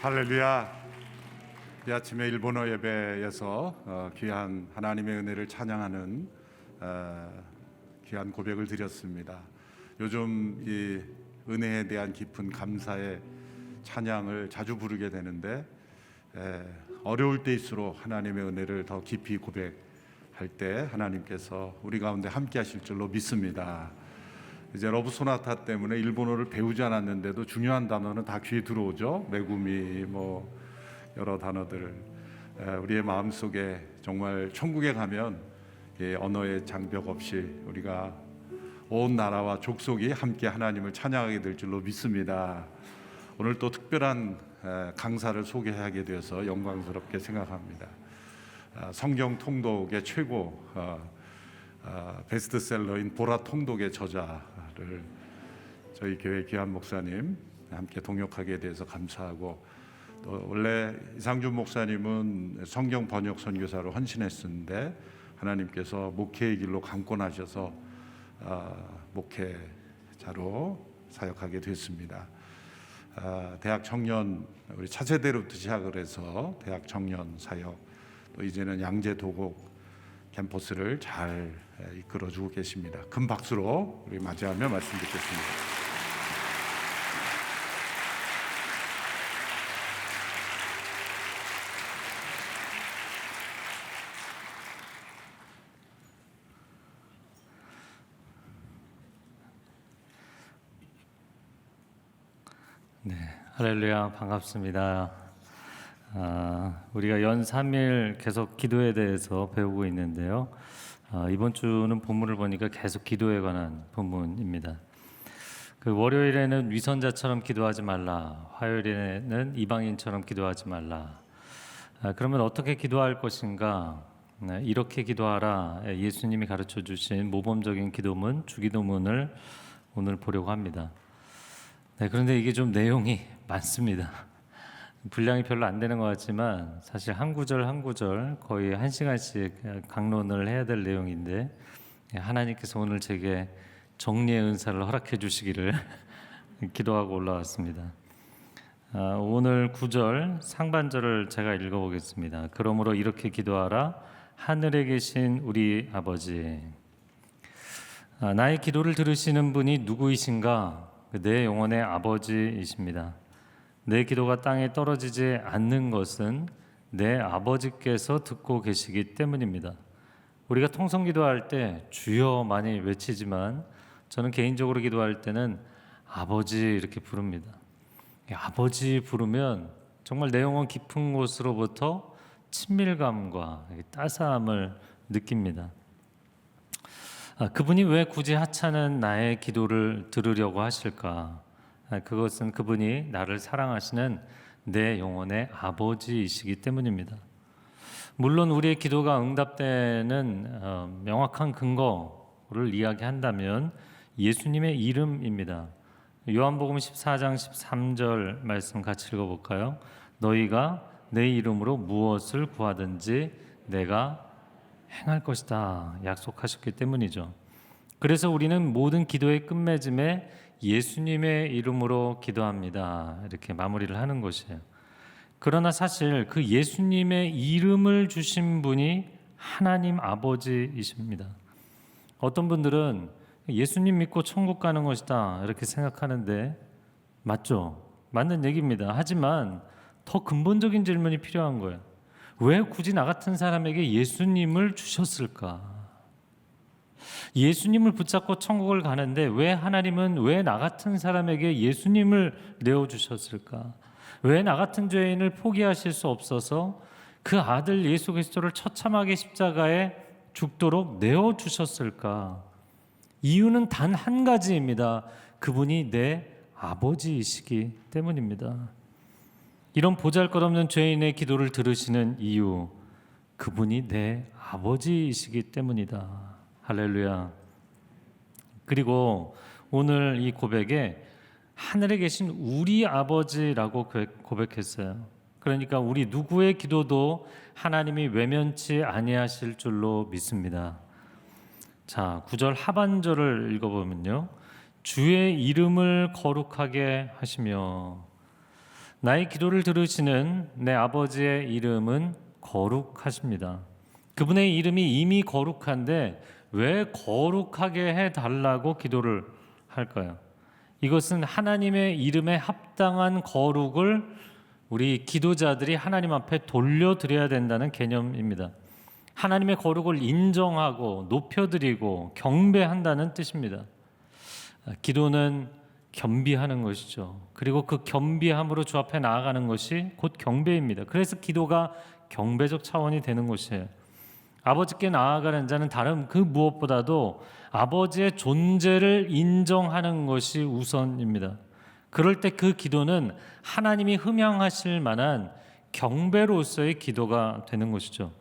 할렐루야. 이 아침에 일본어 예배에서 귀한 하나님의 은혜를 찬양하는 귀한 고백을 드렸습니다. 요즘 이 은혜에 대한 깊은 감사의 찬양을 자주 부르게 되는데 어려울 때일수록 하나님의 은혜를 더 깊이 고백할 때 하나님께서 우리 가운데 함께 하실 줄로 믿습니다. 이제 러브 소나타 때문에 일본어를 배우지 않았는데도 중요한 단어는 다 귀에 들어오죠. 메구미 여러 단어들 우리의 마음속에 정말 천국에 가면 언어의 장벽 없이 우리가 온 나라와 족속이 함께 하나님을 찬양하게 될 줄로 믿습니다. 오늘 또 특별한 강사를 소개하게 되어서 영광스럽게 생각합니다. 성경 통독의 최고 베스트셀러인 보라 통독의 저자를 저희 교회 귀한 목사님 함께 동역하게 돼서 감사하고, 또 원래 이상준 목사님은 성경 번역 선교사로 헌신했었는데 하나님께서 목회의 길로 강권하셔서 목회자로 사역하게 됐습니다. 대학 청년 우리 차세대로부터 시작을 해서 대학 청년 사역, 또 이제는 양재 도곡 캠퍼스를 잘 이끌어주고 계십니다. 큰 박수로 우리 맞이하며 말씀 듣겠습니다. 네, 할렐루야, 반갑습니다. 우리가 연 3일 계속 기도에 대해서 배우고 있는데요. 이번 주는 본문을 보니까 계속 기도에 관한 본문입니다. 그 월요일에는 위선자처럼 기도하지 말라, 화요일에는 이방인처럼 기도하지 말라. 그러면 어떻게 기도할 것인가? 이렇게 기도하라. 예수님이 가르쳐 주신 모범적인 기도문, 주기도문을 오늘 보려고 합니다. 네, 그런데 이게 좀 내용이 많습니다. 분량이 별로 안 되는 것 같지만 사실 한 구절 한 구절 거의 1시간씩 강론을 해야 될 내용인데, 하나님께서 오늘 제게 정리의 은사를 허락해 주시기를 기도하고 올라왔습니다. 오늘 9절 상반절을 제가 읽어보겠습니다. 그러므로 이렇게 기도하라. 하늘에 계신 우리 아버지, 나의 기도를 들으시는 분이 누구이신가? 내 영혼의 아버지이십니다. 내 기도가 땅에 떨어지지 않는 것은 내 아버지께서 듣고 계시기 때문입니다. 우리가 통성 기도할 때 주여 많이 외치지만 저는 개인적으로 기도할 때는 아버지 이렇게 부릅니다. 아버지 부르면 정말 내 영혼 깊은 곳으로부터 친밀감과 따스함을 느낍니다. 그분이 왜 굳이 하찮은 나의 기도를 들으려고 하실까? 그것은 그분이 나를 사랑하시는 내 영혼의 아버지이시기 때문입니다. 물론 우리의 기도가 응답되는 명확한 근거를 이야기한다면 예수님의 이름입니다. 요한복음 14장 13절 말씀 같이 읽어볼까요? 너희가 내 이름으로 무엇을 구하든지 내가 행할 것이다 약속하셨기 때문이죠. 그래서 우리는 모든 기도의 끝맺음에 예수님의 이름으로 기도합니다 이렇게 마무리를 하는 것이에요. 그러나 사실 그 예수님의 이름을 주신 분이 하나님 아버지이십니다. 어떤 분들은 예수님 믿고 천국 가는 것이다 이렇게 생각하는데 맞죠? 맞는 얘기입니다. 하지만 더 근본적인 질문이 필요한 거예요. 왜 굳이 나 같은 사람에게 예수님을 주셨을까? 예수님을 붙잡고 천국을 가는데 왜 하나님은 왜 나 같은 사람에게 예수님을 내어주셨을까? 왜 나 같은 죄인을 포기하실 수 없어서 그 아들 예수 그리스도를 처참하게 십자가에 죽도록 내어주셨을까? 이유는 단 한 가지입니다. 그분이 내 아버지이시기 때문입니다. 이런 보잘것없는 죄인의 기도를 들으시는 이유, 그분이 내 아버지이시기 때문이다. 할렐루야. 그리고 오늘 이 고백에 하늘에 계신 우리 아버지라고 고백했어요. 그러니까 우리 누구의 기도도 하나님이 외면치 아니하실 줄로 믿습니다. 자, 9절 하반절을 읽어보면요, 주의 이름을 거룩하게 하시며, 나의 기도를 들으시는 내 아버지의 이름은 거룩하십니다. 그분의 이름이 이미 거룩한데 왜 거룩하게 해달라고 기도를 할까요? 이것은 하나님의 이름에 합당한 거룩을 우리 기도자들이 하나님 앞에 돌려드려야 된다는 개념입니다. 하나님의 거룩을 인정하고 높여드리고 경배한다는 뜻입니다. 기도는 겸비하는 것이죠. 그리고 그 겸비함으로 주 앞에 나아가는 것이 곧 경배입니다. 그래서 기도가 경배적 차원이 되는 것이에요. 아버지께 나아가는 자는 다른 그 무엇보다도 아버지의 존재를 인정하는 것이 우선입니다. 그럴 때 그 기도는 하나님이 흠양하실 만한 경배로서의 기도가 되는 것이죠.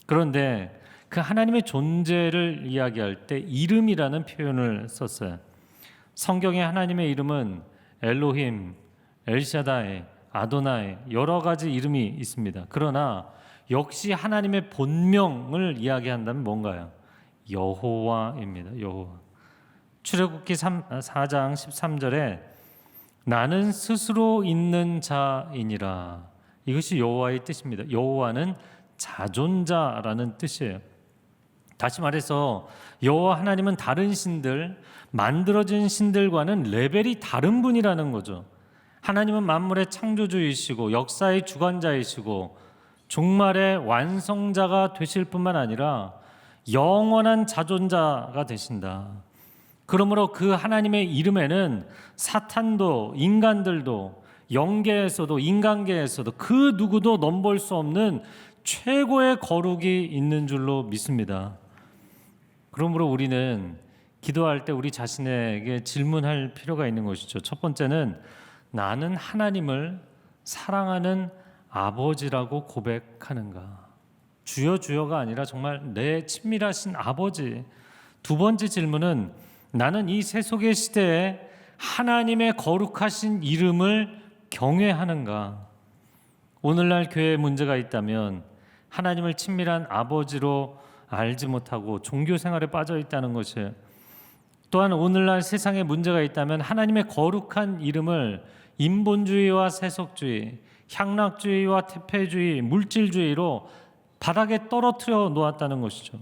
그런데 그 하나님의 존재를 이야기할 때 이름이라는 표현을 썼어요. 성경에 하나님의 이름은 엘로힘, 엘샤다이, 아도나이 여러 가지 이름이 있습니다. 그러나 역시 하나님의 본명을 이야기한다면 뭔가요? 여호와입니다. 여호와. 출애굽기 4장 13절에 나는 스스로 있는 자이니라. 이것이 여호와의 뜻입니다. 여호와는 자존자라는 뜻이에요. 다시 말해서 여호와 하나님은 다른 신들, 만들어진 신들과는 레벨이 다른 분이라는 거죠. 하나님은 만물의 창조주이시고 역사의 주관자이시고 종말의 완성자가 되실 뿐만 아니라 영원한 자존자가 되신다. 그러므로 그 하나님의 이름에는 사탄도 인간들도 영계에서도 인간계에서도 그 누구도 넘볼 수 없는 최고의 거룩이 있는 줄로 믿습니다. 그러므로 우리는 기도할 때 우리 자신에게 질문할 필요가 있는 것이죠. 첫 번째는 나는 하나님을 사랑하는 아버지라고 고백하는가? 주여 주여가 아니라 정말 내 친밀하신 아버지. 두 번째 질문은 나는 이 세속의 시대에 하나님의 거룩하신 이름을 경외하는가? 오늘날 교회에 문제가 있다면 하나님을 친밀한 아버지로 알지 못하고 종교 생활에 빠져 있다는 것이에요. 또한 오늘날 세상에 문제가 있다면 하나님의 거룩한 이름을 인본주의와 세속주의, 향락주의와 태폐주의, 물질주의로 바닥에 떨어뜨려 놓았다는 것이죠.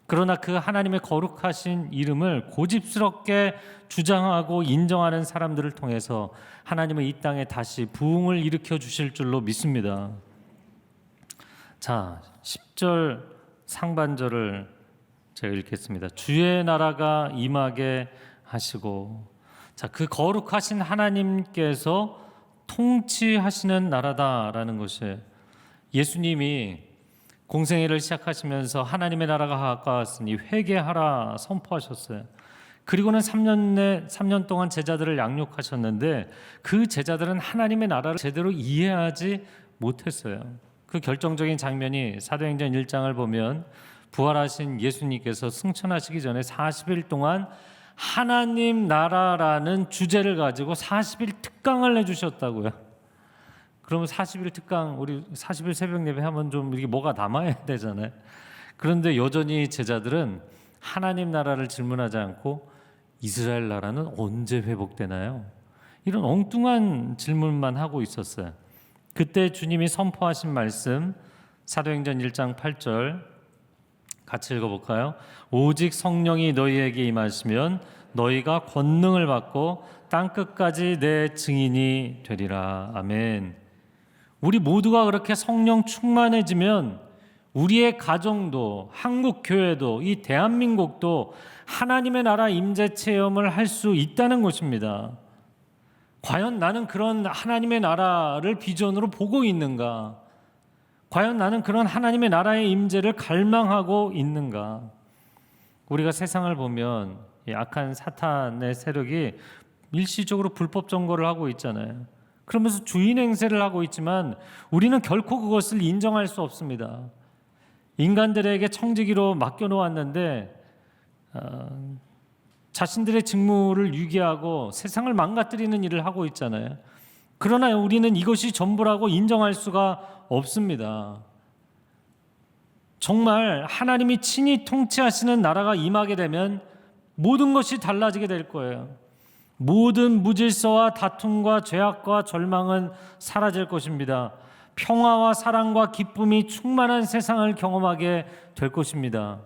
그러나 그 하나님의 거룩하신 이름을 고집스럽게 주장하고 인정하는 사람들을 통해서 하나님은 이 땅에 다시 부흥을 일으켜 주실 줄로 믿습니다. 자, 10절 상반절을 제가 읽겠습니다. 주의 나라가 임하게 하시고, 자, 그 거룩하신 하나님께서 통치하시는 나라다라는 것이에요. 예수님이 공생애를 시작하시면서 하나님의 나라가 가까웠으니 회개하라 선포하셨어요. 그리고는 3년 동안 제자들을 양육하셨는데 그 제자들은 하나님의 나라를 제대로 이해하지 못했어요. 그 결정적인 장면이 사도행전 1장을 보면 부활하신 예수님께서 승천하시기 전에 40일 동안 하나님 나라라는 주제를 가지고 40일 특강을 해주셨다고요. 그러면 40일 특강, 우리 40일 새벽 예배 하면 좀 이게 뭐가 남아야 되잖아요. 그런데 여전히 제자들은 하나님 나라를 질문하지 않고 이스라엘 나라는 언제 회복되나요? 이런 엉뚱한 질문만 하고 있었어요. 그때 주님이 선포하신 말씀 사도행전 1장 8절 같이 읽어볼까요? 오직 성령이 너희에게 임하시면 너희가 권능을 받고 땅끝까지 내 증인이 되리라. 아멘. 우리 모두가 그렇게 성령 충만해지면 우리의 가정도 한국 교회도 이 대한민국도 하나님의 나라 임재 체험을 할 수 있다는 것입니다. 과연 나는 그런 하나님의 나라를 비전으로 보고 있는가? 과연 나는 그런 하나님의 나라의 임재를 갈망하고 있는가? 우리가 세상을 보면 악한 사탄의 세력이 일시적으로 불법 점거를 하고 있잖아요. 그러면서 주인 행세를 하고 있지만 우리는 결코 그것을 인정할 수 없습니다. 인간들에게 청지기로 맡겨놓았는데 자신들의 직무를 유기하고 세상을 망가뜨리는 일을 하고 있잖아요. 그러나 우리는 이것이 전부라고 인정할 수가 없습니다. 정말 하나님이 친히 통치하시는 나라가 임하게 되면 모든 것이 달라지게 될 거예요. 모든 무질서와 다툼과 죄악과 절망은 사라질 것입니다. 평화와 사랑과 기쁨이 충만한 세상을 경험하게 될 것입니다.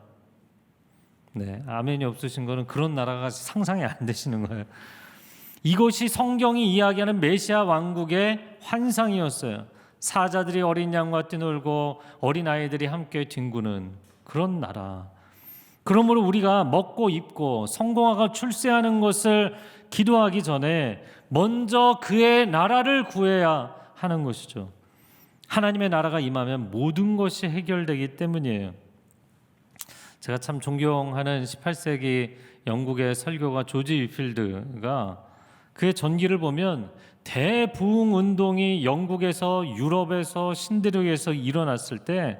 네, 아멘이 없으신 거는 그런 나라가 상상이 안 되시는 거예요. 이것이 성경이 이야기하는 메시아 왕국의 환상이었어요. 사자들이 어린 양과 뛰놀고 어린 아이들이 함께 뒹구는 그런 나라. 그러므로 우리가 먹고 입고 성공하고 출세하는 것을 기도하기 전에 먼저 그의 나라를 구해야 하는 것이죠. 하나님의 나라가 임하면 모든 것이 해결되기 때문이에요. 제가 참 존경하는 18세기 영국의 설교가 조지 위필드가 그의 전기를 보면 대부흥 운동이 영국에서 유럽에서 신대륙에서 일어났을 때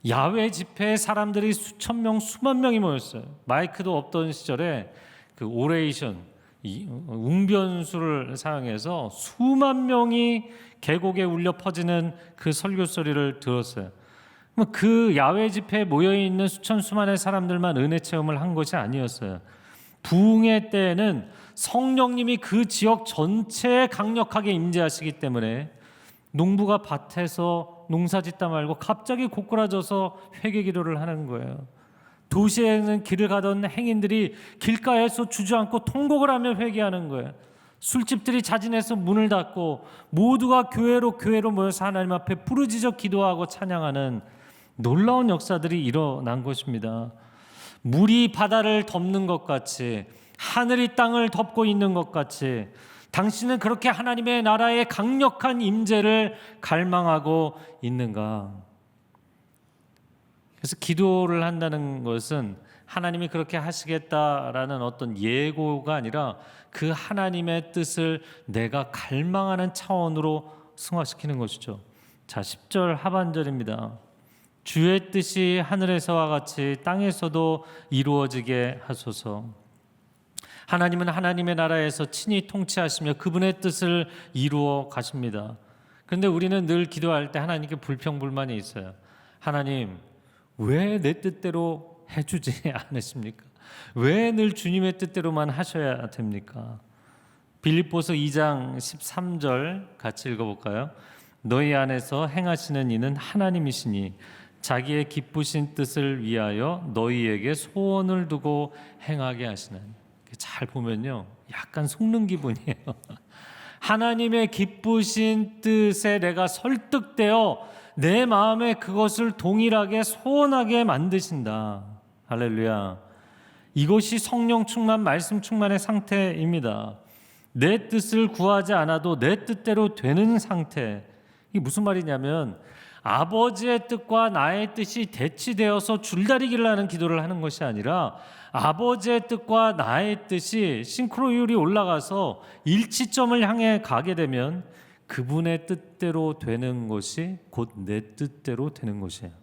야외 집회에 사람들이 수천 명, 수만 명이 모였어요. 마이크도 없던 시절에 그 오레이션, 웅변수를 사용해서 수만 명이 계곡에 울려 퍼지는 그 설교 소리를 들었어요. 그 야외 집회에 모여 있는 수천 수만의 사람들만 은혜 체험을 한 것이 아니었어요. 부흥의 때에는 성령님이 그 지역 전체에 강력하게 임재하시기 때문에 농부가 밭에서 농사짓다 말고 갑자기 고꾸라져서 회개 기도를 하는 거예요. 도시에는 길을 가던 행인들이 길가에서 주저앉고 통곡을 하며 회개하는 거예요. 술집들이 자진해서 문을 닫고 모두가 교회로 모여서 하나님 앞에 부르짖어 기도하고 찬양하는 놀라운 역사들이 일어난 것입니다. 물이 바다를 덮는 것 같이, 하늘이 땅을 덮고 있는 것 같이 당신은 그렇게 하나님의 나라의 강력한 임재를 갈망하고 있는가? 그래서 기도를 한다는 것은 하나님이 그렇게 하시겠다라는 어떤 예고가 아니라 그 하나님의 뜻을 내가 갈망하는 차원으로 승화시키는 것이죠. 자, 10절 하반절입니다. 주의 뜻이 하늘에서와 같이 땅에서도 이루어지게 하소서. 하나님은 하나님의 나라에서 친히 통치하시며 그분의 뜻을 이루어 가십니다. 그런데 우리는 늘 기도할 때 하나님께 불평불만이 있어요. 하나님, 왜 내 뜻대로 해주지 않으십니까? 왜 늘 주님의 뜻대로만 하셔야 됩니까? 빌립보서 2장 13절 같이 읽어볼까요? 너희 안에서 행하시는 이는 하나님이시니 자기의 기쁘신 뜻을 위하여 너희에게 소원을 두고 행하게 하시는. 잘 보면요, 약간 속는 기분이에요. 하나님의 기쁘신 뜻에 내가 설득되어 내 마음에 그것을 동일하게 소원하게 만드신다. 할렐루야. 이것이 성령 충만, 말씀 충만의 상태입니다. 내 뜻을 구하지 않아도 내 뜻대로 되는 상태. 이게 무슨 말이냐면 아버지의 뜻과 나의 뜻이 대치되어서 줄다리기를 하는 기도를 하는 것이 아니라 아버지의 뜻과 나의 뜻이 싱크로율이 올라가서 일치점을 향해 가게 되면 그분의 뜻대로 되는 것이 곧 내 뜻대로 되는 것이에요.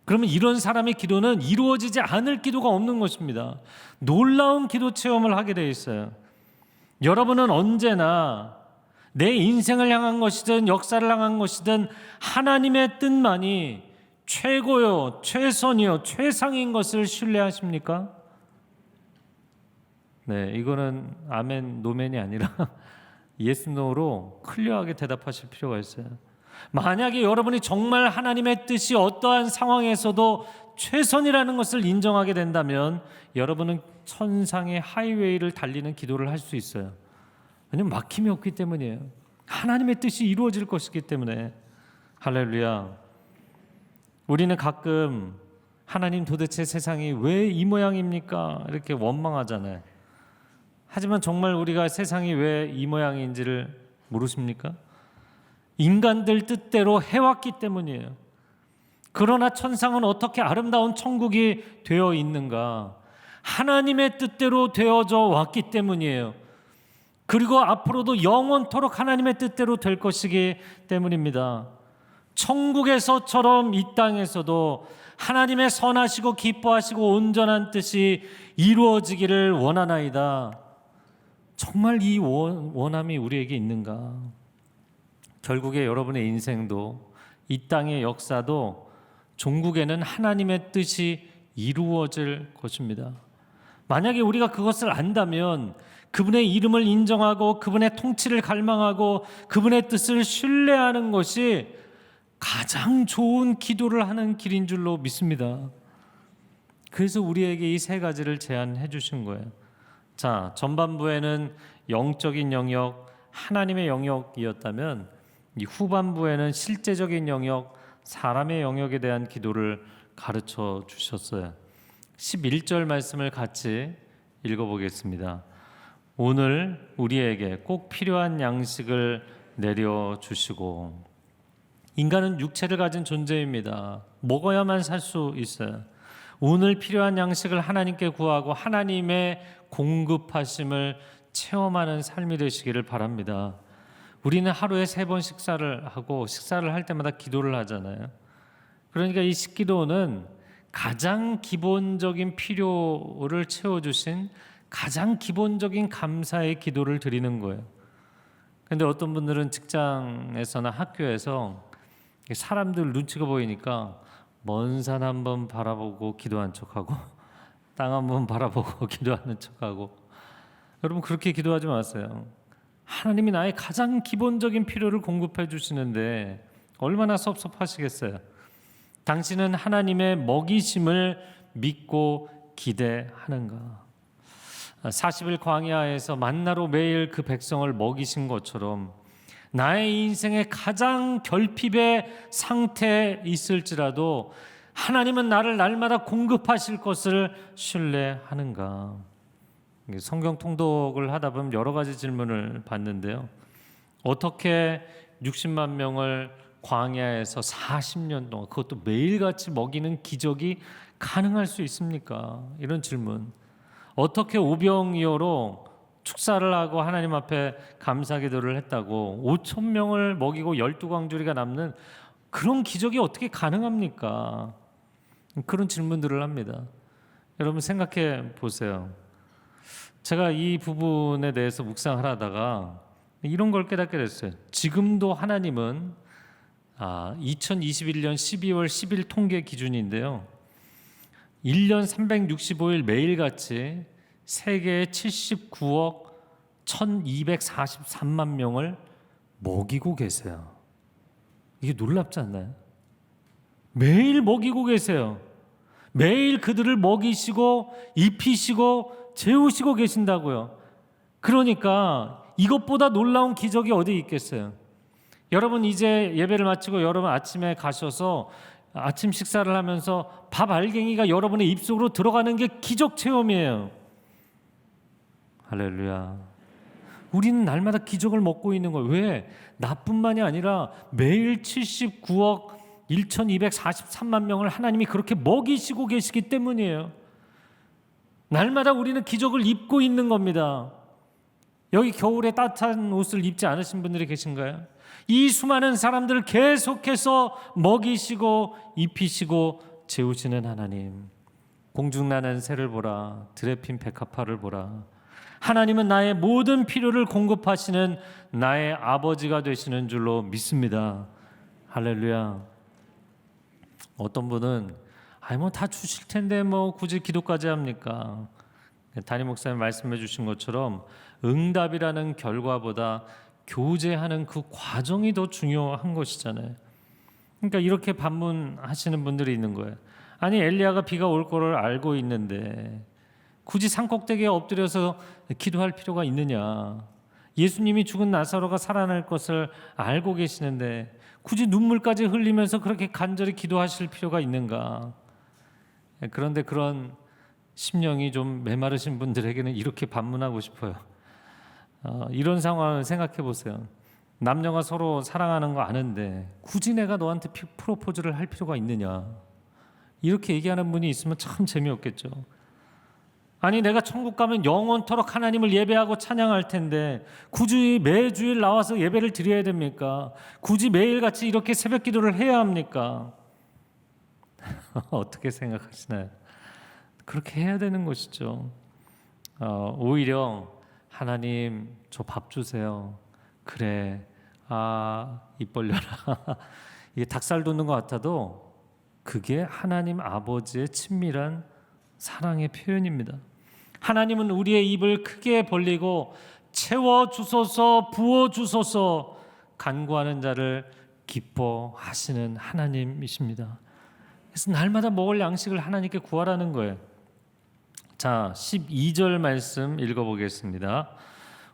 그러면 이런 사람의 기도는 이루어지지 않을 기도가 없는 것입니다. 놀라운 기도 체험을 하게 되어 있어요. 여러분은 언제나 내 인생을 향한 것이든 역사를 향한 것이든 하나님의 뜻만이 최고요, 최선이요, 최상인 것을 신뢰하십니까? 네, 이거는 아멘, 노멘이 아니라 예스, 노로 클리어하게 대답하실 필요가 있어요. 만약에 여러분이 정말 하나님의 뜻이 어떠한 상황에서도 최선이라는 것을 인정하게 된다면 여러분은 천상의 하이웨이를 달리는 기도를 할 수 있어요. 왜냐하면 막힘이 없기 때문이에요. 하나님의 뜻이 이루어질 것이기 때문에. 할렐루야. 우리는 가끔 하나님 도대체 세상이 왜 이 모양입니까? 이렇게 원망하잖아요. 하지만 정말 우리가 세상이 왜 이 모양인지를 모르십니까? 인간들 뜻대로 해왔기 때문이에요. 그러나 천상은 어떻게 아름다운 천국이 되어 있는가? 하나님의 뜻대로 되어져 왔기 때문이에요. 그리고 앞으로도 영원토록 하나님의 뜻대로 될 것이기 때문입니다. 천국에서처럼 이 땅에서도 하나님의 선하시고 기뻐하시고 온전한 뜻이 이루어지기를 원하나이다. 정말 이 원함이 우리에게 있는가? 결국에 여러분의 인생도 이 땅의 역사도 종국에는 하나님의 뜻이 이루어질 것입니다. 만약에 우리가 그것을 안다면 그분의 이름을 인정하고 그분의 통치를 갈망하고 그분의 뜻을 신뢰하는 것이 가장 좋은 기도를 하는 길인 줄로 믿습니다. 그래서 우리에게 이 세 가지를 제안해 주신 거예요. 자, 전반부에는 영적인 영역, 하나님의 영역이었다면 이 후반부에는 실제적인 영역, 사람의 영역에 대한 기도를 가르쳐 주셨어요. 11절 말씀을 같이 읽어보겠습니다. 오늘 우리에게 꼭 필요한 양식을 내려주시고. 인간은 육체를 가진 존재입니다. 먹어야만 살 수 있어요. 오늘 필요한 양식을 하나님께 구하고 하나님의 공급하심을 체험하는 삶이 되시기를 바랍니다. 우리는 하루에 3번 식사를 하고 식사를 할 때마다 기도를 하잖아요. 그러니까 이 식기도는 가장 기본적인 필요를 채워주신 가장 기본적인 감사의 기도를 드리는 거예요. 그런데 어떤 분들은 직장에서나 학교에서 사람들 눈치가 보이니까 먼 산 한번 바라보고 기도한 척하고 땅 한번 바라보고 기도하는 척하고. 여러분, 그렇게 기도하지 마세요. 하나님이 나의 가장 기본적인 필요를 공급해 주시는데 얼마나 섭섭하시겠어요. 당신은 하나님의 먹이심을 믿고 기대하는가? 40일 광야에서 만나로 매일 그 백성을 먹이신 것처럼 나의 인생의 가장 결핍의 상태에 있을지라도 하나님은 나를 날마다 공급하실 것을 신뢰하는가? 성경 통독을 하다 보면 여러 가지 질문을 받는데요. 어떻게 60만 명을 광야에서 40년 동안 그것도 매일같이 먹이는 기적이 가능할 수 있습니까? 이런 질문. 어떻게 오병이어로 축사를 하고 하나님 앞에 감사기도를 했다고 5천 명을 먹이고 12광주리가 남는 그런 기적이 어떻게 가능합니까? 그런 질문들을 합니다. 여러분 생각해 보세요. 제가 이 부분에 대해서 묵상을 하다가 이런 걸 깨닫게 됐어요. 지금도 하나님은 2021년 12월 10일 통계 기준인데요. 1년 365일 매일같이 세계의 79억 1243만 명을 먹이고 계세요. 이게 놀랍지 않나요? 매일 먹이고 계세요. 매일 그들을 먹이시고 입히시고 재우시고 계신다고요. 그러니까 이것보다 놀라운 기적이 어디 있겠어요? 여러분 이제 예배를 마치고 여러분 아침에 가셔서 아침 식사를 하면서 밥 알갱이가 여러분의 입속으로 들어가는 게 기적 체험이에요. 할렐루야. 우리는 날마다 기적을 먹고 있는 거예요. 왜? 나뿐만이 아니라 매일 79억 1243만 명을 하나님이 그렇게 먹이시고 계시기 때문이에요. 날마다 우리는 기적을 입고 있는 겁니다. 여기 겨울에 따뜻한 옷을 입지 않으신 분들이 계신가요? 이 수많은 사람들을 계속해서 먹이시고 입히시고 재우시는 하나님. 공중나는 새를 보라, 들에 핀 백합화를 보라. 하나님은 나의 모든 필요를 공급하시는 나의 아버지가 되시는 줄로 믿습니다. 할렐루야. 어떤 분은 뭐 다 주실 텐데 뭐 굳이 기도까지 합니까? 담임 목사님 말씀해 주신 것처럼 응답이라는 결과보다 교제하는 그 과정이 더 중요한 것이잖아요. 그러니까 이렇게 반문하시는 분들이 있는 거예요. 아니 엘리야가 비가 올 거를 알고 있는데 굳이 산꼭대기에 엎드려서 기도할 필요가 있느냐? 예수님이 죽은 나사로가 살아날 것을 알고 계시는데 굳이 눈물까지 흘리면서 그렇게 간절히 기도하실 필요가 있는가? 그런데 그런 심령이 좀 메마르신 분들에게는 이렇게 반문하고 싶어요. 이런 상황을 생각해 보세요. 남녀가 서로 사랑하는 거 아는데 굳이 내가 너한테 프로포즈를 할 필요가 있느냐? 이렇게 얘기하는 분이 있으면 참 재미없겠죠. 아니 내가 천국 가면 영원토록 하나님을 예배하고 찬양할 텐데 굳이 매주일 나와서 예배를 드려야 됩니까? 굳이 매일같이 이렇게 새벽 기도를 해야 합니까? 어떻게 생각하시나요? 그렇게 해야 되는 것이죠. 오히려 하나님 저 밥 주세요. 그래. 입 벌려라. 이게 닭살 돋는 것 같아도 그게 하나님 아버지의 친밀한 사랑의 표현입니다. 하나님은 우리의 입을 크게 벌리고 채워 주소서, 부어 주소서 간구하는 자를 기뻐하시는 하나님이십니다. 그래서 날마다 먹을 양식을 하나님께 구하라는 거예요. 자, 12절 말씀 읽어보겠습니다.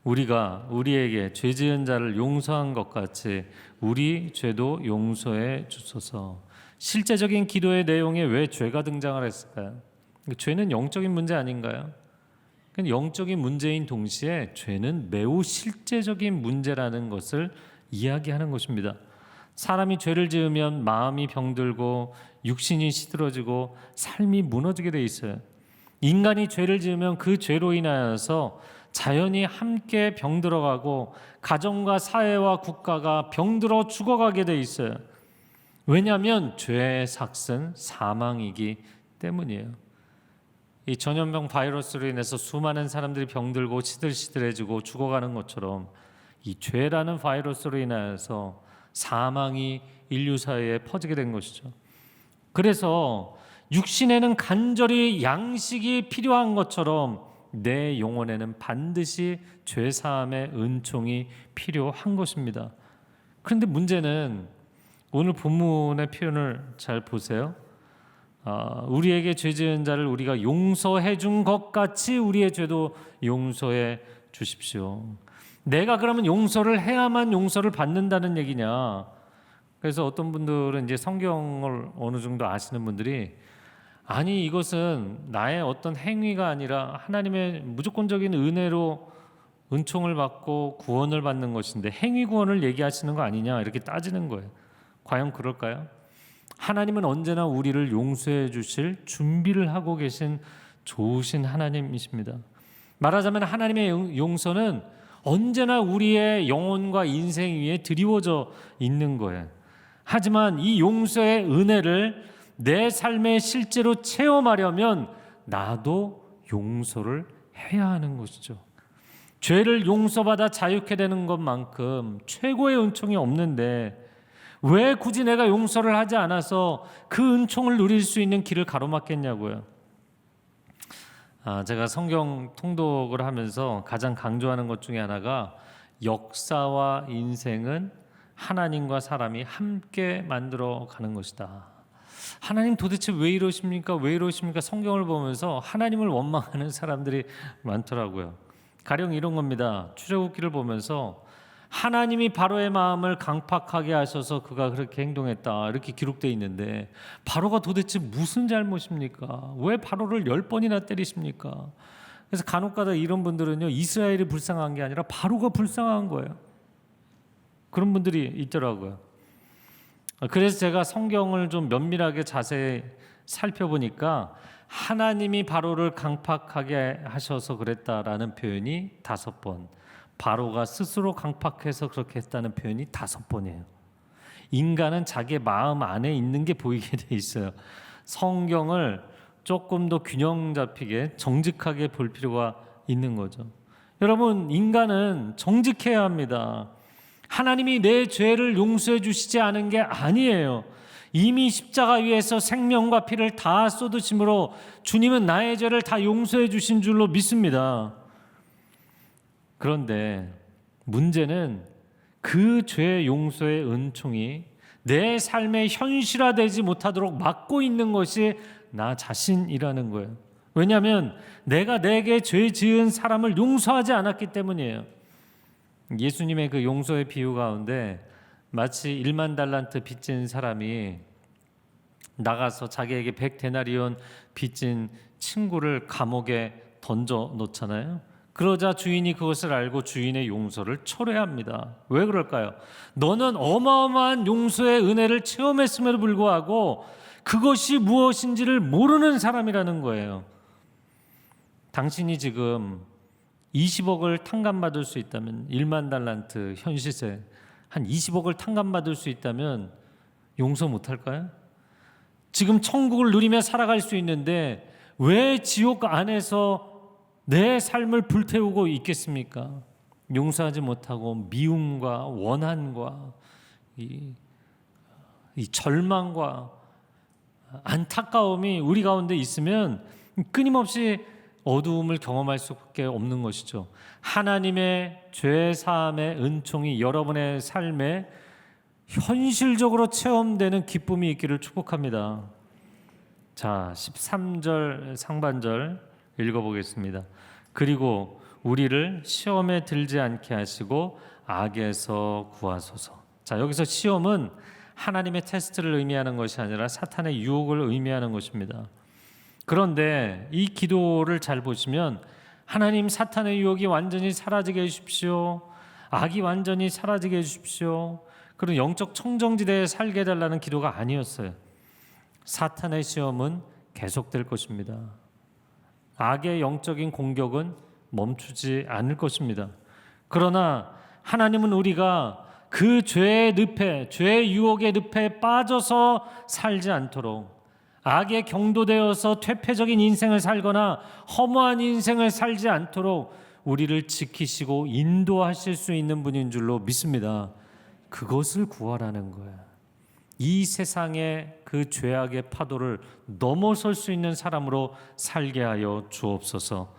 우리가 우리에게 죄 지은 자를 용서한 것 같이 우리 죄도 용서해 주소서. 실제적인 기도의 내용에 왜 죄가 등장을 했을까요? 죄는 영적인 문제 아닌가요? 영적인 문제인 동시에 죄는 매우 실제적인 문제라는 것을 이야기하는 것입니다. 사람이 죄를 지으면 마음이 병들고 육신이 시들어지고 삶이 무너지게 돼 있어요. 인간이 죄를 지으면 그 죄로 인하여서 자연이 함께 병들어가고 가정과 사회와 국가가 병들어 죽어가게 돼 있어요. 왜냐하면 죄의 삭은 사망이기 때문이에요. 이 전염병 바이러스로 인해서 수많은 사람들이 병들고 시들시들해지고 죽어가는 것처럼 이 죄라는 바이러스로 인하여서 사망이 인류 사회에 퍼지게 된 것이죠. 그래서 육신에는 간절히 양식이 필요한 것처럼 내 영혼에는 반드시 죄사함의 은총이 필요한 것입니다. 그런데 문제는 오늘 본문의 표현을 잘 보세요. 우리에게 죄 지은 자를 우리가 용서해 준 것 같이 우리의 죄도 용서해 주십시오. 내가 그러면 용서를 해야만 용서를 받는다는 얘기냐? 그래서 어떤 분들은 이제 성경을 어느 정도 아시는 분들이 아니 이것은 나의 어떤 행위가 아니라 하나님의 무조건적인 은혜로 은총을 받고 구원을 받는 것인데 행위 구원을 얘기하시는 거 아니냐 이렇게 따지는 거예요. 과연 그럴까요? 하나님은 언제나 우리를 용서해 주실 준비를 하고 계신 좋으신 하나님이십니다. 말하자면 하나님의 용서는 언제나 우리의 영혼과 인생 위에 드리워져 있는 거예요. 하지만 이 용서의 은혜를 내 삶에 실제로 체험하려면 나도 용서를 해야 하는 것이죠. 죄를 용서받아 자유케 되는 것만큼 최고의 은총이 없는데 왜 굳이 내가 용서를 하지 않아서 그 은총을 누릴 수 있는 길을 가로막겠냐고요. 제가 성경 통독을 하면서 가장 강조하는 것 중에 하나가 역사와 인생은 하나님과 사람이 함께 만들어 가는 것이다. 하나님 도대체 왜 이러십니까? 왜 이러십니까? 성경을 보면서 하나님을 원망하는 사람들이 많더라고요. 가령 이런 겁니다. 출애굽기를 보면서 하나님이 바로의 마음을 강팍하게 하셔서 그가 그렇게 행동했다 이렇게 기록되어 있는데 바로가 도대체 무슨 잘못입니까? 왜 바로를 10번이나 때리십니까? 그래서 간혹가다 이런 분들은요 이스라엘이 불쌍한 게 아니라 바로가 불쌍한 거예요. 그런 분들이 있더라고요. 그래서 제가 성경을 좀 면밀하게 자세히 살펴보니까 하나님이 바로를 강팍하게 하셔서 그랬다라는 표현이 5번, 바로가 스스로 강팍해서 그렇게 했다는 표현이 5번이에요. 인간은 자기의 마음 안에 있는 게 보이게 돼 있어요. 성경을 조금 더 균형 잡히게 정직하게 볼 필요가 있는 거죠. 여러분, 인간은 정직해야 합니다. 하나님이 내 죄를 용서해 주시지 않은 게 아니에요. 이미 십자가 위에서 생명과 피를 다 쏟으심으로 주님은 나의 죄를 다 용서해 주신 줄로 믿습니다. 그런데 문제는 그 죄 용서의 은총이 내 삶에 현실화되지 못하도록 막고 있는 것이 나 자신이라는 거예요. 왜냐하면 내가 내게 죄 지은 사람을 용서하지 않았기 때문이에요. 예수님의 그 용서의 비유 가운데 마치 1만 달란트 빚진 사람이 나가서 자기에게 100데나리온 빚진 친구를 감옥에 던져 놓잖아요. 그러자 주인이 그것을 알고 주인의 용서를 철회합니다. 왜 그럴까요? 너는 어마어마한 용서의 은혜를 체험했음에도 불구하고 그것이 무엇인지를 모르는 사람이라는 거예요. 당신이 지금 20억을 탕감받을 수 있다면 1만 달란트 현 시세 한 20억을 탕감받을 수 있다면 용서 못할까요? 지금 천국을 누리며 살아갈 수 있는데 왜 지옥 안에서 내 삶을 불태우고 있겠습니까? 용서하지 못하고 미움과 원한과 이 절망과 안타까움이 우리 가운데 있으면 끊임없이 어두움을 경험할 수밖에 없는 것이죠. 하나님의 죄 사함의 은총이 여러분의 삶에 현실적으로 체험되는 기쁨이 있기를 축복합니다. 자, 13절 상반절 읽어보겠습니다. 그리고 우리를 시험에 들지 않게 하시고 악에서 구하소서. 자, 여기서 시험은 하나님의 테스트를 의미하는 것이 아니라 사탄의 유혹을 의미하는 것입니다. 그런데 이 기도를 잘 보시면 하나님, 사탄의 유혹이 완전히 사라지게 해주십시오. 악이 완전히 사라지게 해주십시오. 그런 영적 청정지대에 살게 해달라는 기도가 아니었어요. 사탄의 시험은 계속될 것입니다. 악의 영적인 공격은 멈추지 않을 것입니다. 그러나 하나님은 우리가 그 죄의 늪에, 죄의 유혹의 늪에 빠져서 살지 않도록, 악에 경도되어서 퇴폐적인 인생을 살거나 허무한 인생을 살지 않도록 우리를 지키시고 인도하실 수 있는 분인 줄로 믿습니다. 그것을 구하라는 거예요. 이 세상의 그 죄악의 파도를 넘어설 수 있는 사람으로 살게 하여 주옵소서.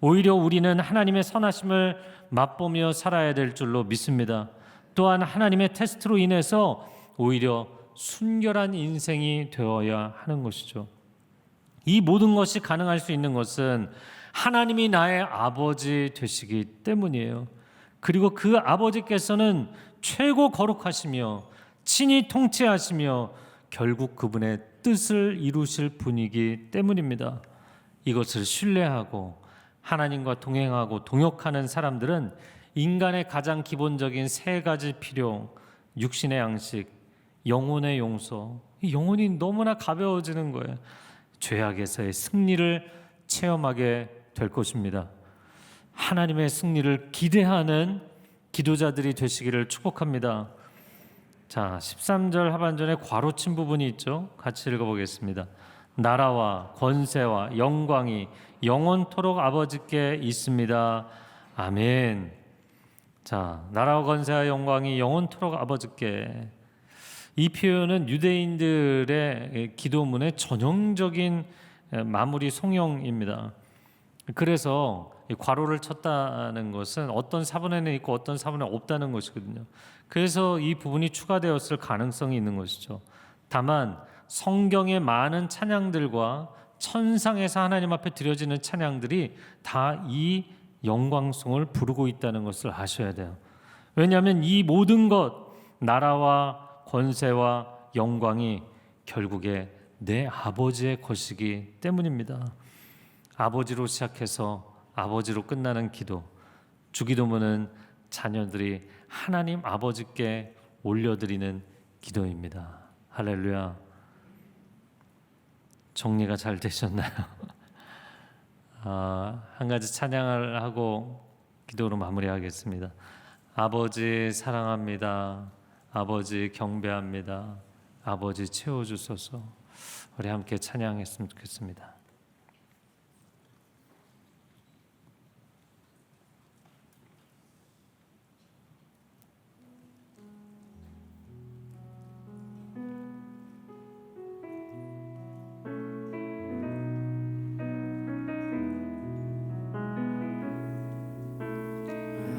오히려 우리는 하나님의 선하심을 맛보며 살아야 될 줄로 믿습니다. 또한 하나님의 테스트로 인해서 오히려 순결한 인생이 되어야 하는 것이죠. 이 모든 것이 가능할 수 있는 것은 하나님이 나의 아버지 되시기 때문이에요. 그리고 그 아버지께서는 최고 거룩하시며 친히 통치하시며 결국 그분의 뜻을 이루실 분이기 때문입니다. 이것을 신뢰하고 하나님과 동행하고 동역하는 사람들은 인간의 가장 기본적인 세 가지 필요, 육신의 양식, 영혼의 용서, 이 영혼이 너무나 가벼워지는 거예요. 죄악에서의 승리를 체험하게 될 것입니다. 하나님의 승리를 기대하는 기도자들이 되시기를 축복합니다. 자, 13절 하반절에 괄호친 부분이 있죠. 같이 읽어보겠습니다. 나라와 권세와 영광이 영원토록 아버지께 있습니다. 아멘. 자, 나라와 권세와 영광이 영원토록 아버지께. 이 표현은 유대인들의 기도문의 전형적인 마무리 송영입니다. 그래서 괄호를 쳤다는 것은 어떤 사본에는 있고 어떤 사본에 없다는 것이거든요. 그래서 이 부분이 추가되었을 가능성이 있는 것이죠. 다만 성경의 많은 찬양들과 천상에서 하나님 앞에 드려지는 찬양들이 다 이 영광송을 부르고 있다는 것을 아셔야 돼요. 왜냐하면 이 모든 것, 나라와 권세와 영광이 결국에 내 아버지의 것이기 때문입니다. 아버지로 시작해서 아버지로 끝나는 기도, 주기도문은 자녀들이 하나님 아버지께 올려드리는 기도입니다. 할렐루야. 정리가 잘 되셨나요? 한 가지 찬양을 하고 기도로 마무리하겠습니다. 아버지 사랑합니다. 아버지 경배합니다. 아버지 채워주소서. 우리 함께 찬양했으면 좋겠습니다.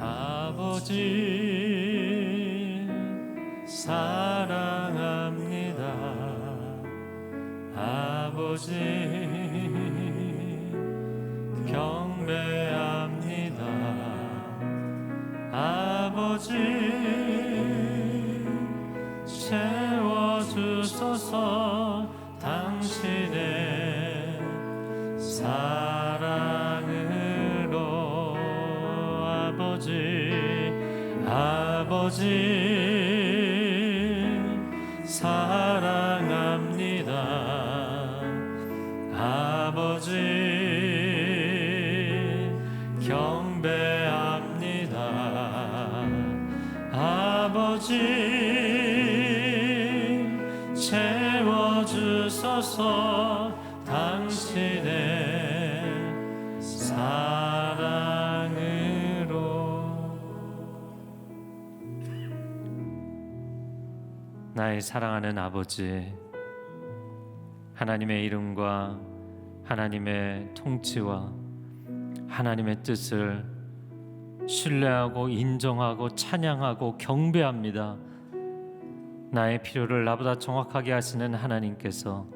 아버지 사랑합니다. 아버지 경배합니다. 아버지 채워주소서. 당신의 사랑으로 아버지 사랑합니다. 아버지 경배합니다. 아버지 채워주소서. 당신의 사랑으로. 나의 사랑하는 아버지, 하나님의 이름과 하나님의 통치와 하나님의 뜻을 신뢰하고 인정하고 찬양하고 경배합니다. 나의 필요를 나보다 정확하게 하시는 하나님께서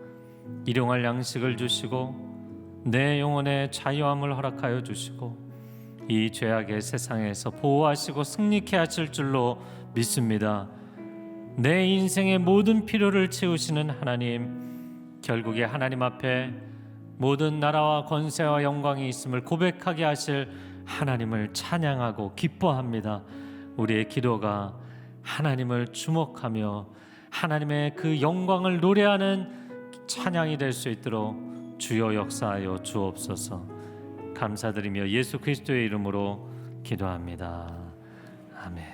일용할 양식을 주시고 내 영혼의 자유함을 허락하여 주시고 이 죄악의 세상에서 보호하시고 승리케 하실 줄로 믿습니다. 내 인생의 모든 필요를 채우시는 하나님, 결국에 하나님 앞에 모든 나라와 권세와 영광이 있음을 고백하게 하실 하나님을 찬양하고 기뻐합니다. 우리의 기도가 하나님을 주목하며 하나님의 그 영광을 노래하는 찬양이 될 수 있도록 주여 역사하여 주옵소서. 감사드리며 예수 그리스도의 이름으로 기도합니다. 아멘.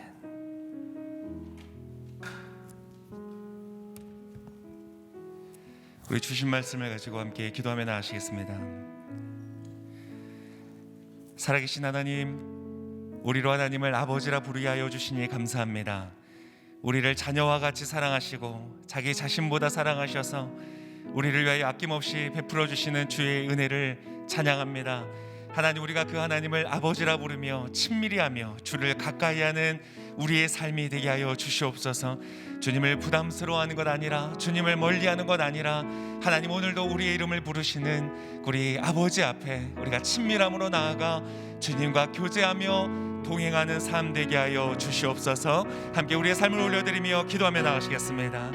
우리 주신 말씀을 가지고 함께 기도하며 나아가시겠습니다. 살아계신 하나님, 우리로 하나님을 아버지라 부르게 하여 주시니 감사합니다. 우리를 자녀와 같이 사랑하시고 자기 자신보다 사랑하셔서 우리를 위하여 아낌없이 베풀어 주시는 주의 은혜를 찬양합니다. 하나님, 우리가 그 하나님을 아버지라 부르며 친밀히 하며 주를 가까이 하는 우리의 삶이 되게 하여 주시옵소서. 주님을 부담스러워하는 것 아니라, 주님을 멀리하는 것 아니라, 하나님 오늘도 우리의 이름을 부르시는 우리 아버지 앞에 우리가 친밀함으로 나아가 주님과 교제하며 동행하는 삶 되게 하여 주시옵소서. 함께 우리의 삶을 올려드리며 기도하며 나가시겠습니다.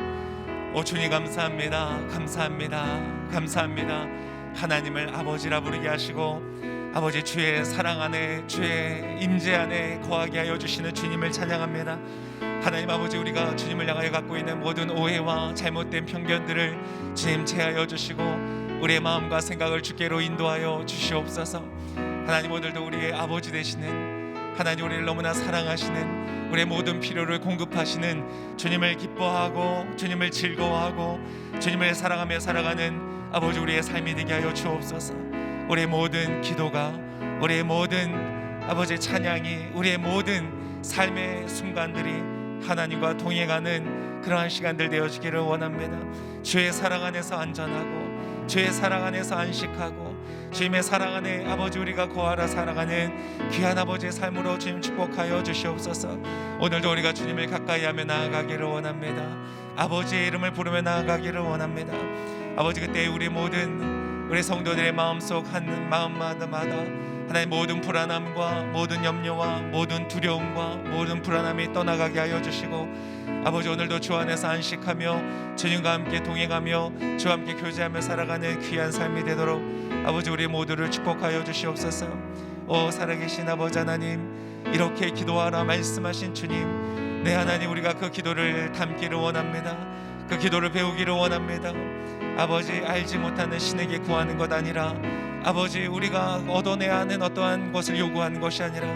오 주님 감사합니다. 감사합니다. 감사합니다. 하나님을 아버지라 부르게 하시고 아버지 주의 사랑 안에, 주의 임재 안에 거하게 하여 주시는 주님을 찬양합니다. 하나님 아버지, 우리가 주님을 향하여 갖고 있는 모든 오해와 잘못된 편견들을 주님 제하여 주시고 우리의 마음과 생각을 주께로 인도하여 주시옵소서. 하나님, 오늘도 우리의 아버지 되시는 하나님, 우리를 너무나 사랑하시는, 우리의 모든 필요를 공급하시는 주님을 기뻐하고 주님을 즐거워하고 주님을 사랑하며 살아가는 아버지 우리의 삶이 되게 하여 주옵소서. 우리의 모든 기도가, 우리의 모든 아버지 찬양이, 우리의 모든 삶의 순간들이 하나님과 동행하는 그러한 시간들 되어지기를 원합니다. 주의 사랑 안에서 안전하고 주의 사랑 안에서 안식하고 주님의 사랑 안에 아버지 우리가 거하라 살아가는 귀한 아버지의 삶으로 주님 축복하여 주시옵소서. 오늘도 우리가 주님을 가까이 하며 나아가기를 원합니다. 아버지의 이름을 부르며 나아가기를 원합니다. 아버지, 그때 우리 모든 우리 성도들의 마음속 한 마음마다 하나님 모든 불안함과 모든 염려와 모든 두려움과 모든 불안함이 떠나가게 하여 주시고 아버지, 오늘도 주 안에서 안식하며 주님과 함께 동행하며 주와 함께 교제하며 살아가는 귀한 삶이 되도록 아버지 우리 모두를 축복하여 주시옵소서. 오 살아계신 아버지 하나님, 이렇게 기도하라 말씀하신 주님, 네 하나님, 우리가 그 기도를 담기를 원합니다. 그 기도를 배우기를 원합니다. 아버지, 알지 못하는 신에게 구하는 것 아니라 아버지 우리가 얻어내야 하는 어떠한 것을 요구하는 것이 아니라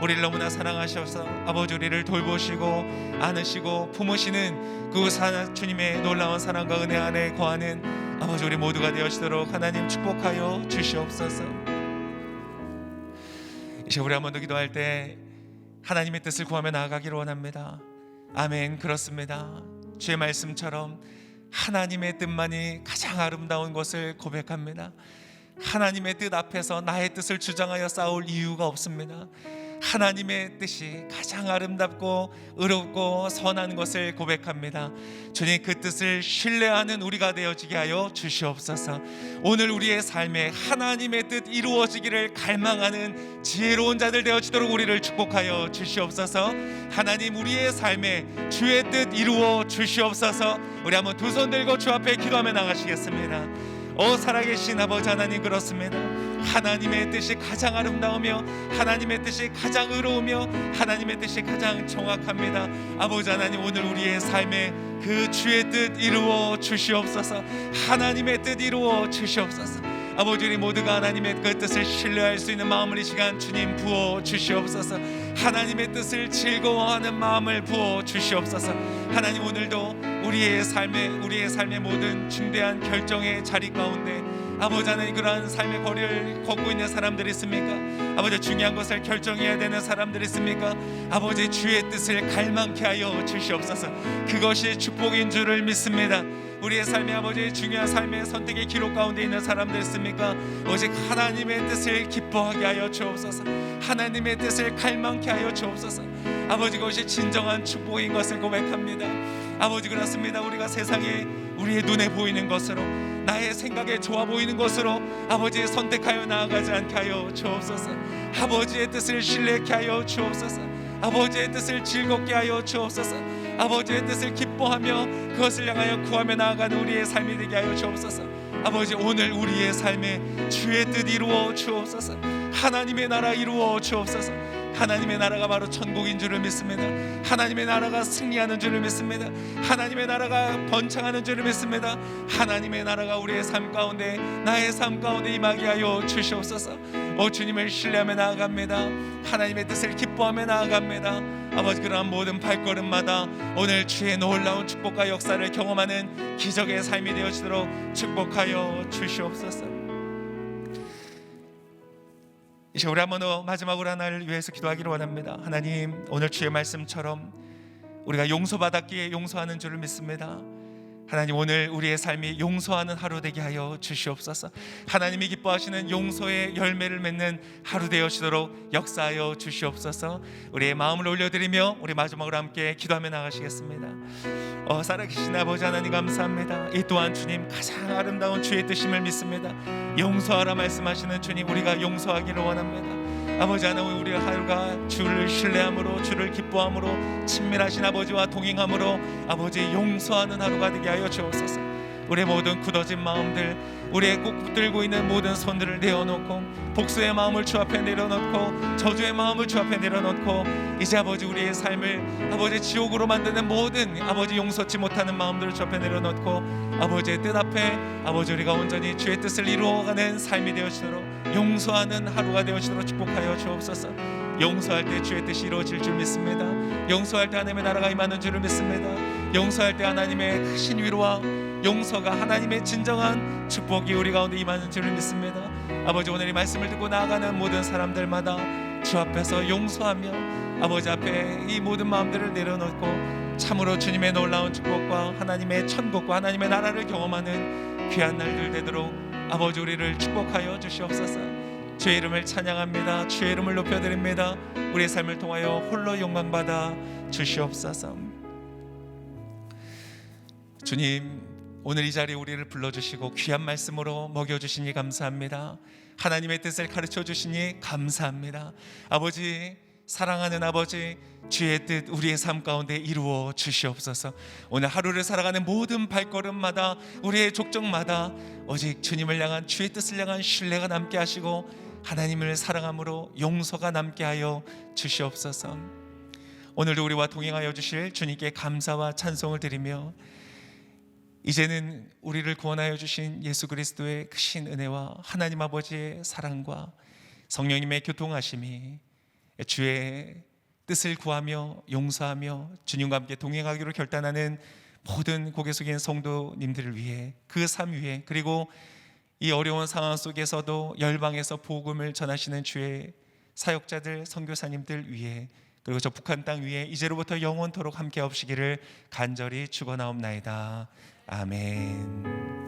우리를 너무나 사랑하셔서 아버지 우리를 돌보시고 안으시고 품으시는 그 주님의 놀라운 사랑과 은혜 안에 거하는 아버지 우리 모두가 되어지도록 하나님 축복하여 주시옵소서. 이제 우리 한 번 더 기도할 때 하나님의 뜻을 구하며 나아가기를 원합니다. 아멘. 그렇습니다. 주의 말씀처럼 하나님의 뜻만이 가장 아름다운 것을 고백합니다. 하나님의 뜻 앞에서 나의 뜻을 주장하여 싸울 이유가 없습니다. 하나님의 뜻이 가장 아름답고 의롭고 선한 것을 고백합니다. 주님, 그 뜻을 신뢰하는 우리가 되어지게 하여 주시옵소서. 오늘 우리의 삶에 하나님의 뜻 이루어지기를 갈망하는 지혜로운 자들 되어지도록 우리를 축복하여 주시옵소서. 하나님, 우리의 삶에 주의 뜻 이루어 주시옵소서. 우리 한번 두 손 들고 주 앞에 기도하며 나가시겠습니다. 오 살아계신 아버지 하나님, 그렇습니다. 하나님의 뜻이 가장 아름다우며 하나님의 뜻이 가장 의로우며 하나님의 뜻이 가장 정확합니다. 아버지 하나님, 오늘 우리의 삶에 그 주의 뜻 이루어 주시옵소서. 하나님의 뜻 이루어 주시옵소서. 아버지, 우리 모두가 하나님의 그 뜻을 신뢰할 수 있는 마음을 이 시간 주님 부어 주시옵소서. 하나님의 뜻을 즐거워하는 마음을 부어 주시옵소서. 하나님, 오늘도 우리의 삶의 모든 중대한 결정의 자리 가운데 아버지 하나님 그러한 삶의 거리를 걷고 있는 사람들이 있습니까? 아버지 중요한 것을 결정해야 되는 사람들이 있습니까? 아버지 주의 뜻을 갈망케 하여 주시옵소서. 그것이 축복인 줄을 믿습니다. 우리의 삶의 아버지 중요한 삶의 선택의 기록 가운데 있는 사람들 있습니까? 오직 하나님의 뜻을 기뻐하게 하여 주옵소서. 하나님의 뜻을 갈망케 하여 주옵소서. 아버지 그것이 진정한 축복인 것을 고백합니다. 아버지 그렇습니다. 우리가 세상에 우리의 눈에 보이는 것으로 나의 생각에 좋아 보이는 것으로 아버지 선택하여 나아가지 않게 하여 주옵소서. 아버지의 뜻을 신뢰케 하여 주옵소서. 아버지의 뜻을 즐겁게 하여 주옵소서. 아버지의 뜻을 기뻐하며 그것을 향하여 구하며 나아가는 우리의 삶이 되게 하여 주옵소서. 아버지 오늘 우리의 삶에 주의 뜻 이루어 주옵소서. 하나님의 나라 이루어 주옵소서. 하나님의 나라가 바로 천국인 줄을 믿습니다. 하나님의 나라가 승리하는 줄을 믿습니다. 하나님의 나라가 번창하는 줄을 믿습니다. 하나님의 나라가 우리의 삶 가운데 나의 삶 가운데 임하게 하여 주시옵소서. 오 주님을 신뢰하며 나아갑니다. 하나님의 뜻을 기뻐하며 나아갑니다. 아버지 그러한 모든 발걸음마다 오늘 주의 놀라운 축복과 역사를 경험하는 기적의 삶이 되어지도록 축복하여 주시옵소서. 이제 우리 한번 더 마지막으로 하나를 위해서 기도하기를 원합니다. 하나님 오늘 주의 말씀처럼 우리가 용서받았기에 용서하는 줄을 믿습니다. 하나님 오늘 우리의 삶이 용서하는 하루 되게 하여 주시옵소서. 하나님이 기뻐하시는 용서의 열매를 맺는 하루 되어지도록 역사하여 주시옵소서. 우리의 마음을 올려드리며 우리 마지막으로 함께 기도하며 나가시겠습니다. 살아계신 아버지 하나님 감사합니다. 이 또한 주님 가장 아름다운 주의 뜻임을 믿습니다. 용서하라 말씀하시는 주님 우리가 용서하기를 원합니다. 아버지 하나님 우리가 하루가 주를 신뢰함으로 주를 기뻐함으로 친밀하신 아버지와 동행함으로 아버지 용서하는 하루가 되게 하여 주옵소서. 우리의 모든 굳어진 마음들 우리의 꼭 붙들고 있는 모든 손들을 내어놓고 복수의 마음을 주 앞에 내려놓고 저주의 마음을 주 앞에 내려놓고 이제 아버지 우리의 삶을 아버지 지옥으로 만드는 모든 아버지 용서치 못하는 마음들을 주 앞에 내려놓고 아버지의 뜻 앞에 아버지 우리가 온전히 주의 뜻을 이루어가는 삶이 되어지도록 용서하는 하루가 되어지도록 축복하여 주옵소서. 용서할 때 주의 뜻이 이루어질 줄 믿습니다. 용서할 때 하나님의 나라가 임하는 줄을 믿습니다. 용서할 때 하나님의 크신 위로와 용서가 하나님의 진정한 축복이 우리 가운데 임하는 줄을 믿습니다. 아버지 오늘 이 말씀을 듣고 나아가는 모든 사람들마다 주 앞에서 용서하며 아버지 앞에 이 모든 마음들을 내려놓고 참으로 주님의 놀라운 축복과 하나님의 천국과 하나님의 나라를 경험하는 귀한 날들 되도록 아버지 우리를 축복하여 주시옵소서. 주의 이름을 찬양합니다. 주의 이름을 높여드립니다. 우리의 삶을 통하여 홀로 영광받아 주시옵소서. 주님 오늘 이 자리에 우리를 불러주시고 귀한 말씀으로 먹여주시니 감사합니다. 하나님의 뜻을 가르쳐주시니 감사합니다. 아버지 사랑하는 아버지 주의 뜻 우리의 삶 가운데 이루어 주시옵소서. 오늘 하루를 살아가는 모든 발걸음마다 우리의 족적마다 오직 주님을 향한 주의 뜻을 향한 신뢰가 남게 하시고 하나님을 사랑함으로 용서가 남게 하여 주시옵소서. 오늘도 우리와 동행하여 주실 주님께 감사와 찬송을 드리며 이제는 우리를 구원하여 주신 예수 그리스도의 크신 은혜와 하나님 아버지의 사랑과 성령님의 교통하심이 주의 뜻을 구하며 용서하며 주님과 함께 동행하기로 결단하는 모든 고개 숙인 성도님들을 위해 그 삶 위에 그리고 이 어려운 상황 속에서도 열방에서 복음을 전하시는 주의 사역자들 선교사님들 위해 그리고 저 북한 땅 위에 이제로부터 영원토록 함께 없으시기를 간절히 축원하옵나이다. 아멘.